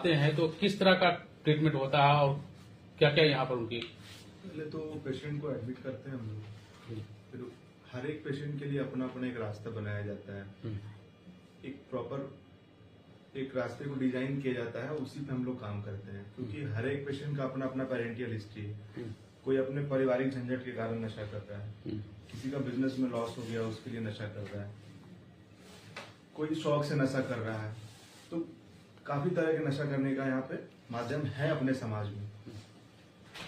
आते हैं तो किस तरह का ट्रीटमेंट होता है और क्या क्या यहाँ पर उनकी? पहले तो पेशेंट को एडमिट करते हैं हम लोग, फिर हर एक पेशेंट के लिए अपना अपना एक रास्ता बनाया जाता है, एक प्रॉपर एक रास्ते को डिजाइन किया जाता है, उसी पे हम लोग काम करते हैं। क्योंकि हर एक पेशेंट का अपना अपना पेरेंटियल हिस्ट्री है। कोई अपने पारिवारिक झंझट के कारण नशा करता है, किसी का बिजनेस में लॉस हो गया उसके लिए नशा कर रहा है, कोई शौक से नशा कर रहा है। तो काफी तरह के नशा करने का यहाँ पे माध्यम है अपने समाज में,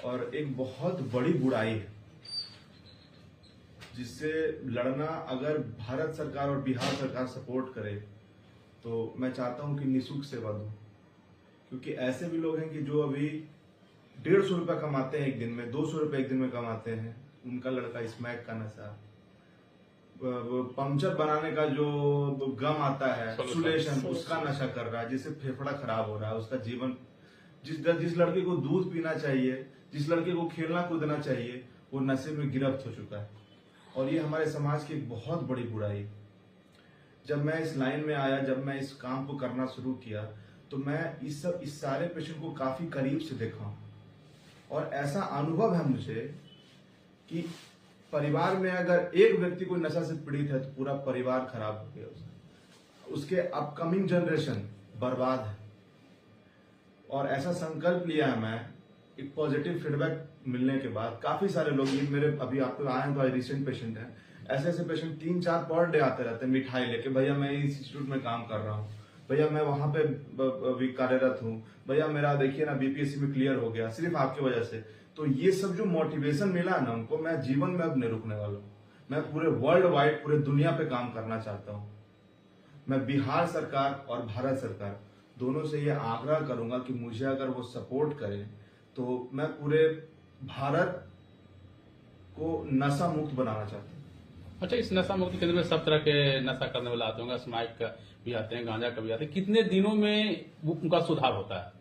और एक बहुत बड़ी बुराई है जिससे लड़ना अगर भारत सरकार और बिहार सरकार सपोर्ट करे तो मैं चाहता हूं कि निःशुल्क सेवा दूं। क्योंकि ऐसे भी लोग हैं कि जो अभी 150 रुपया कमाते हैं एक दिन में, 200 रुपये एक दिन में कमाते हैं, उनका लड़का स्मैक का नशा, पंचर बनाने का जो गम आता है सोल्यूशन, उसका नशा कर रहा है, जिससे फेफड़ा खराब हो रहा है, उसका जीवन। जिस लड़के को दूध पीना चाहिए, जिस लड़के को खेलना कूदना चाहिए, वो नशे में गिरफ्त हो चुका है। और ये हमारे समाज की एक बहुत बड़ी बुराई। जब मैं इस लाइन में आया, जब मैं इस काम को करना शुरू किया, तो मैं इस सारे पेशेंट को काफी करीब से देखा हूं, और ऐसा अनुभव है मुझे कि परिवार में अगर एक व्यक्ति कोई नशा से पीड़ित है तो पूरा परिवार खराब हो गया, उसके अपकमिंग जनरेशन बर्बाद है। और ऐसा संकल्प लिया है मैं, एक पॉजिटिव फीडबैक मिलने के बाद। काफी सारे लोग, ये मेरे अभी आप तो आए हैं तो आज रिसेंट पेशेंट हैं, ऐसे पेशेंट 3-4 पर डे आते रहते हैं मिठाई लेके, भैया मैं इस इंस्टीट्यूट में काम कर रहा हूँ, भैया मैं वहां पे भी कार्यरत हूँ, भैया मेरा देखिए ना बीपीएससी में क्लियर हो गया सिर्फ आपकी वजह से। तो ये सब जो मोटिवेशन मिला ना उनको, मैं जीवन में अब नहीं रुकने वाला हूँ। मैं पूरे वर्ल्ड वाइड, पूरे दुनिया पे काम करना चाहता हूँ। मैं बिहार सरकार और भारत सरकार दोनों से ये आग्रह करूंगा कि मुझे अगर वो सपोर्ट करें तो मैं पूरे भारत को नशा मुक्त बनाना चाहता हूँ। अच्छा, इस नशा मुक्ति केंद्र में सब तरह के नशा करने वाले आते होंगे, स्मैक का भी आते हैं, गांजा का भी आते हैं। कितने दिनों में उनका सुधार होता है?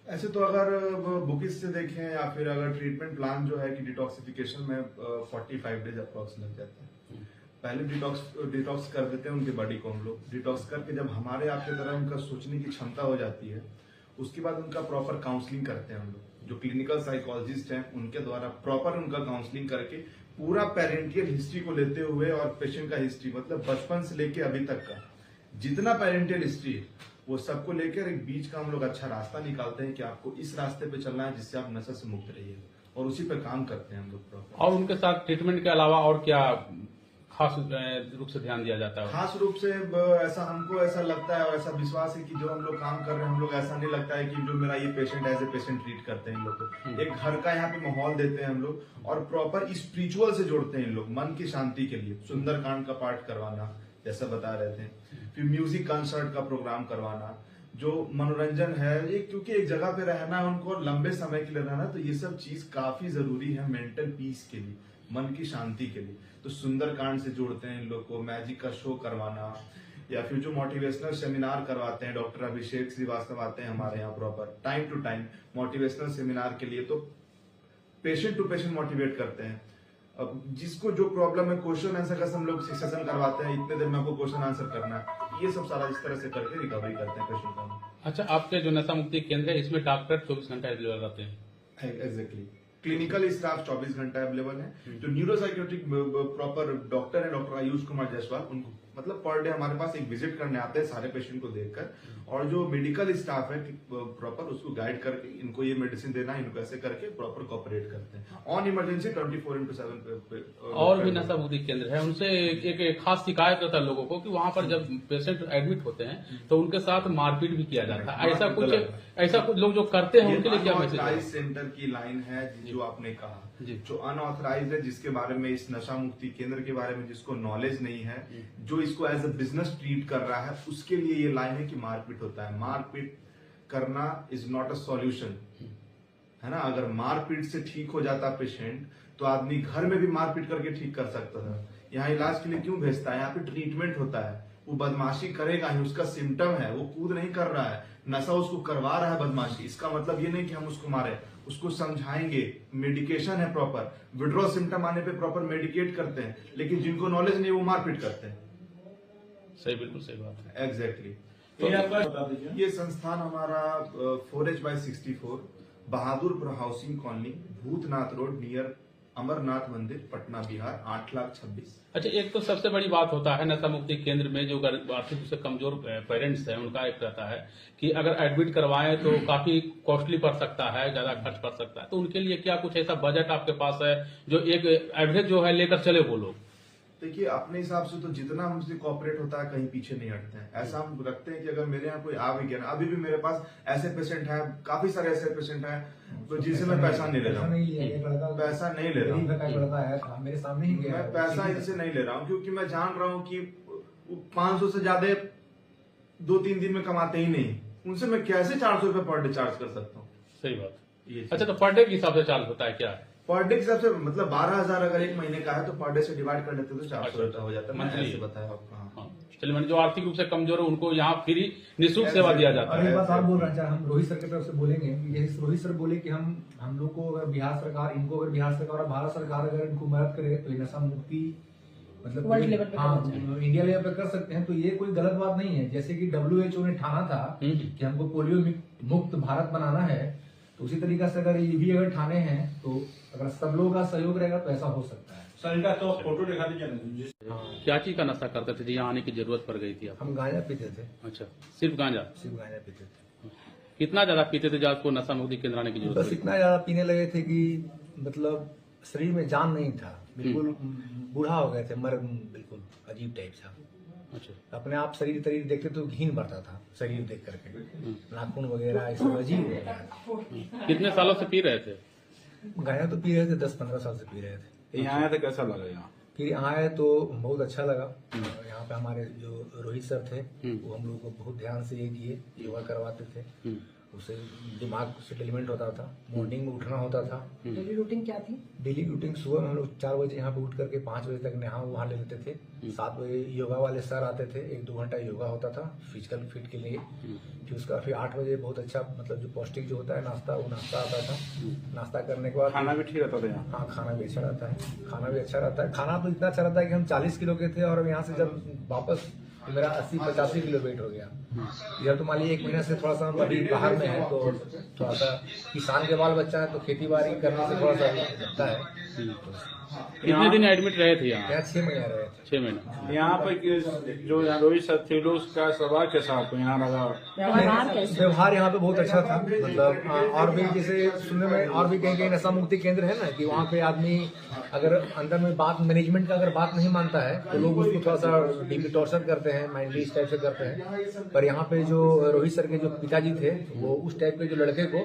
ऐसे तो अगर बुकिस से देखें या फिर अगर ट्रीटमेंट प्लान जो है कि डिटॉक्सिफिकेशन में 45 डेज अप्रॉक्स लग जाता है। पहले डिटॉक्स कर देते हैं उनकी बॉडी को हम लोग। डिटॉक्स करके जब हमारे आपकी तरह उनका सोचने की क्षमता हो जाती है, उसके बाद उनका प्रॉपर काउंसलिंग करते हैं हम लोग। जो क्लिनिकल साइकोलॉजिस्ट हैं उनके द्वारा प्रॉपर उनका काउंसलिंग करके पूरा पेरेंटियल हिस्ट्री को लेते हुए, और पेशेंट का हिस्ट्री मतलब बचपन से लेके अभी तक का जितना पेरेंटियल हिस्ट्री है वो सबको लेकर एक बीच का हम लोग अच्छा रास्ता निकालते हैं कि आपको इस रास्ते पे चलना है जिससे आप नशा से मुक्त रहिए, और उसी पे काम करते हैं हम लोग प्रॉपर। और उनके साथ ट्रीटमेंट के अलावा और क्या खास रूप से ध्यान दिया जाता है? खास रूप से ऐसा हमको ऐसा लगता है और ऐसा विश्वास है कि जो हम लोग काम कर रहे हैं, हम लोग ऐसा नहीं लगता है कि जो मेरा ये patient as a patient treat करते हैं इन लोग को। एक घर का यहाँ पे माहौल देते हैं हम लोग, और प्रॉपर स्पिरिचुअल से जोड़ते हैं इन लोग, मन की शांति के लिए। सुंदरकांड का पाठ करवाना जैसा बता रहे थे, फिर म्यूजिक कंसर्ट का प्रोग्राम करवाना, जो मनोरंजन है ये, क्योंकि एक जगह पे रहना है उनको लंबे समय के लिए रहना, तो ये सब चीज काफी जरूरी है मेंटल पीस के लिए, मन की शांति के लिए। तो सुंदरकांड से जोड़ते हैं इन लोग को, मैजिक का शो करवाना, या फिर जो मोटिवेशनल सेमिनार करवाते हैं। डॉक्टर अभिषेक श्रीवास्तव आते हैं हमारे यहाँ proper time to time motivational seminar के लिए, तो पेशेंट टू पेशेंट मोटिवेट करते हैं। अब जिसको जो प्रॉब्लम है, क्वेश्चन आंसर का हम लोग सेशन करवाते हैं, इतने देर में आपको क्वेश्चन आंसर करना है, ये सब सारा इस तरह से करके रिकवरी करते हैं पेशेंट का। अच्छा, आपके जो नशा मुक्ति केंद्र है इसमें डॉक्टर 24 घंटा अवेलेबल रहते हैं? एग्जैक्टली, क्लिनिकल स्टाफ 24 घंटा अवेलेबल है। जो न्यूरोसाइकियाट्रिक प्रॉपर डॉक्टर है, डॉक्टर आयुष कुमार जायसवाल, उनको मतलब पर डे हमारे पास एक विजिट करने आते हैं सारे पेशेंट को देखकर, और जो मेडिकल स्टाफ है प्रॉपर उसको गाइड करके इनको ये मेडिसिन देना है, इनको ऐसे करके प्रॉपर कोऑपरेट करते हैं ऑन इमरजेंसी 24/7 और भी नशा मुक्ति केंद्र है, उनसे एक खास शिकायत रहता है लोगों को कि वहां पर जब पेशेंट एडमिट होते हैं तो उनके साथ मारपीट भी किया जाता है। ऐसा कुछ लोग जो करते हैं उनके लिए क्या मैसेज? सेंटर की लाइन है जो आपने कहा, जो अनऑथराइज्ड है, जिसके बारे में, इस नशा मुक्ति केंद्र के बारे में जिसको नॉलेज नहीं है, जो इसको एज ए बिजनेस ट्रीट कर रहा है, उसके लिए ये लाइन है कि मारपीट होता है। मारपीट करना इज नॉट अ सॉल्यूशन, है ना। अगर मारपीट से ठीक हो जाता पेशेंट तो आदमी घर में भी मारपीट करके ठीक कर सकता था। यहाँ इलाज के लिए क्यों भेजता है? यहाँ पे ट्रीटमेंट होता है। वो बदमाशी करेगा ही, उसका सिम्टम है, वो कूद नहीं कर रहा है, नशा उसको करवा रहा है बदमाशी। इसका मतलब ये नहीं कि हम उसको मारे, उसको समझाएंगे, मेडिकेशन है प्रॉपर, विड्रॉ सिम्टम आने पे प्रॉपर मेडिकेट करते हैं। लेकिन जिनको नॉलेज नहीं वो मारपीट करते हैं। सही, बिल्कुल सही बात है। एग्जैक्टली। ये संस्थान हमारा 4H/64 Bahadurpur housing colony, Bhootnath road, near Amarnath मंदिर, पटना, बिहार, 8,26,000। अच्छा, एक तो सबसे बड़ी बात होता है नशा मुक्ति केंद्र में जो आर्थिक रूप से कमजोर पेरेंट्स हैं, उनका एक रहता है कि अगर एडमिट करवाएं तो काफी कॉस्टली पड़ सकता है, ज्यादा खर्च पड़ सकता है, तो उनके लिए क्या कुछ ऐसा बजट आपके पास है जो एक एवरेज जो है लेकर चले वो लोग? देखिए, अपने हिसाब से तो जितना हमसे कॉपरेट होता है कहीं पीछे नहीं हटते हैं। ऐसा हम रखते हैं कि अगर मेरे यहाँ कोई आ भी गया ना, अभी भी मेरे पास ऐसे पेशेंट हैं, काफी सारे ऐसे पेशेंट हैं तो जिनसे मैं पैसा नहीं ले रहा हूँ, पैसा नहीं ले रहा हूँ, मेरे सामने ही गया, मैं पैसा इनसे नहीं ले रहा हूँ क्योंकि मैं जान रहा हूँ कि 500 से ज्यादा 2-3 दिन में कमाते ही नहीं, उनसे मैं कैसे 400 रुपए पर डे चार्ज कर सकता हूँ। सही बात। अच्छा, तो पर डे के हिसाब से चार्ज होता है क्या? पर डे के हिसाब से मतलब 12,000 अगर एक महीने का है तो पर डे से डिवाइड कर लेते तो 400 रुपए हो जाता है। मंथली ऐसे बताया आपको। हाँ। चलिए, मैंने जो आर्थिक रूप से कमजोर है उनको यहाँ फ्री निःशुल्क सेवा दिया जाता और है। एक बात और बोल रहा है, हम रोहित सर की तरफ से बोलेंगे, ये रोहित सर बोले कि हम लोग को अगर बिहार सरकार, इनको अगर बिहार सरकार और भारत सरकार अगर इनको मदद करे तो ये नशा मुक्ति मतलब वर्ल्ड लेवल पे इंडिया लेवल पे कर सकते हैं, तो ये कोई गलत बात नहीं है। जैसे कि WHO ने ठाना था कि हमको पोलियो मुक्त भारत बनाना है, तो उसी तरीका से अगर ये भी अगर ठाने हैं तो अगर सब लोगों का सहयोग रहेगा तो ऐसा हो सकता है। सर, इनका तो फोटो दिखा दीजिए। क्या चीज का नशा करते थे जी, यहाँ आने की जरूरत पड़ गई थी आपको? हम गांजा पीते थे। अच्छा, सिर्फ गांजा? सिर्फ गांजा पीते थे। कितना ज्यादा पीते थे जब आपको नशा मुक्ति केंद्र आने की जरूरत बस पड़ी? इतना ज्यादा पीने लगे थे कि मतलब शरीर में जान नहीं था, बिल्कुल बूढ़ा हो गए थे, मर बिल्कुल अजीब टाइप था। अच्छा, अपने आप शरीर तरीर देखते तो घिन बढ़ता था शरीर देख करके, नाखून वगैरह ये सब अजीब हो गया था। कितने सालों से पी रहे थे? गांजा तो पी रहे थे, 10-15 साल से पी रहे थे। यहाँ आया तो कैसा लगा? यहाँ फिर आए तो बहुत अच्छा लगा। यहाँ पे हमारे जो रोहित सर थे वो हम लोग को बहुत ध्यान से ये किए, योगा करवाते थे, उससे दिमाग सेटलमेंट होता था, मॉर्निंग में उठना होता था। डेली रूटीन क्या थी? डेली रूटीन सुबह में हम लोग 4 बजे यहाँ पे उठ करके 5 बजे तक नहा वहा ले लेते थे। 7 बजे योगा वाले सर आते थे, 1-2 घंटा योगा होता था फिजिकल फिट के लिए। फिर उसका फिर 8 बजे बहुत अच्छा मतलब जो पौष्टिक जो होता है नाश्ता, वो नाश्ता आता था। नाश्ता करने के बाद खाना भी ठीक रहता था यहाँ? हाँ, खाना भी अच्छा रहता है, खाना भी अच्छा रहता है। खाना तो इतना अच्छा रहता है कि हम 40 किलो के थे और यहाँ से जब वापस तो मेरा 80-85 किलो वेट हो गया। इधर तो मान लीजिए 1 महीने से थोड़ा सा अभी बाहर में है, तो थोड़ा सा किसान के बाल बच्चा है तो खेती बाड़ी करने से थोड़ा सा लगता है। कितने दिन एडमिट रहे थे यहाँ? 6 महीने रहे थे। 6 महीने। यहाँ पर जो रोहित सर थे लोग का स्वभाव कैसा आपको यहाँ लगा? व्यवहार यहाँ पे बहुत अच्छा था, मतलब और भी जैसे सुनने में और भी कहीं नशा मुक्ति केंद्र है ना कि वहाँ पे आदमी अगर अंदर में बात मैनेजमेंट का अगर बात नहीं मानता है तो लोग उसको थोड़ा सा डीपली टॉर्चर करते हैं, माइंडली इस टाइप से करते हैं। पर यहाँ पे जो रोहित सर के जो पिताजी थे वो उस टाइप के जो लड़के को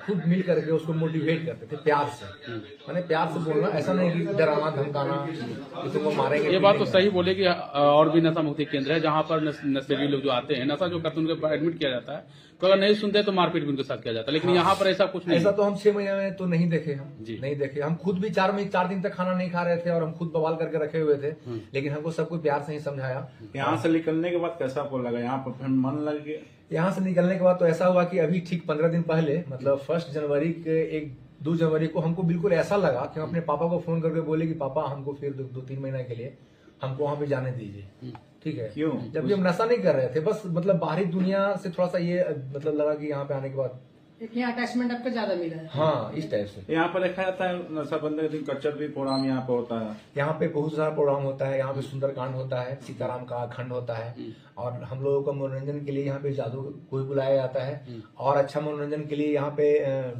खुद मिल करके उसको मोटिवेट करते थे प्यार से, मैंने प्यार से बोलना, ऐसा नहीं कि डराना धमकाना कि तुमको मारेंगे। ये बात तो सही बोले कि और भी नशा मुक्ति केंद्र है जहाँ पर नशेड़ी लोग जो आते हैं, नशा जो करते हैं उनको एडमिट किया जाता है, तो अगर नहीं सुनते तो मारपीट भी उनके साथ किया जाता है, लेकिन यहाँ पर ऐसा कुछ नहीं। ऐसा तो हम 6 महीने में तो नहीं देखे, हम जी नहीं देखे। हम खुद भी 4 दिन तक खाना नहीं खा रहे थे और हम खुद बवाल करके रखे हुए थे, लेकिन हमको सबको प्यार से ही समझाया। यहाँ से निकलने के बाद कैसा आपको लगा? यहाँ पर मन लग गया? यहाँ से निकलने के बाद तो ऐसा हुआ कि अभी ठीक 15 दिन पहले मतलब 1 जनवरी के 2 जनवरी को हमको बिल्कुल ऐसा लगा कि हम अपने पापा को फोन करके बोले कि पापा हमको फिर 2-3 महीने के लिए हमको वहाँ पे जाने दीजिए, ठीक है? क्यों? जबकि हम नशा नहीं कर रहे थे, बस मतलब बाहरी दुनिया से थोड़ा सा ये मतलब लगा कि यहाँ पे आने के बाद यहाँ अटैचमेंट आपका ज्यादा मिला है। हाँ, इस टाइप से। यहाँ पर देखा जाता है नशा बंद के दिन कल्चर भी प्रोग्राम यहाँ पे होता है। यहाँ पे बहुत सारा प्रोग्राम होता है, यहाँ पे सुंदरकांड होता है, सीताराम का अखंड होता है, और हम लोगों को मनोरंजन के लिए यहाँ पे जादू कोई बुलाया जाता है, और अच्छा मनोरंजन के लिए यहाँ पे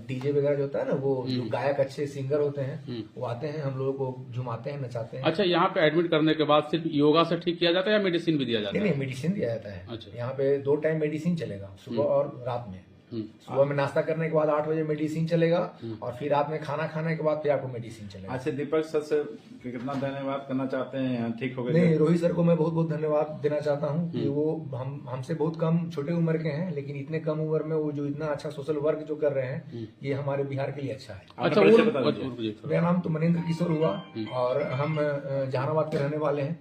डीजे वगैरह जो होता है ना, वो जो गायक अच्छे सिंगर होते हैं वो आते हैं, हम लोगों को झुमाते हैं, नचाते हैं। अच्छा, यहाँ पे एडमिट करने के बाद सिर्फ योगा से ठीक किया जाता है या मेडिसिन भी दिया जाता है? नहीं, मेडिसिन दिया जाता है। अच्छा। यहाँ पे 2 टाइम मेडिसिन चलेगा, सुबह और रात में। सुबह में नाश्ता करने के बाद 8 बजे मेडिसिन चलेगा और फिर रात में खाना खाने के बाद फिर आपको मेडिसिन चलेगा। अच्छा, दीपक सर से कितना धन्यवाद करना चाहते हैं? यहाँ ठीक हो गए? नहीं, रोहित सर को मैं बहुत बहुत धन्यवाद देना चाहता हूँ कि वो हमसे बहुत कम छोटे उम्र के हैं, लेकिन इतने कम उम्र में वो जो इतना अच्छा सोशल वर्क जो कर रहे हैं ये हमारे बिहार के लिए अच्छा है। अच्छा, मेरा नाम तो मनेंद्र किशोर हुआ और हम जहानाबाद के रहने वाले हैं।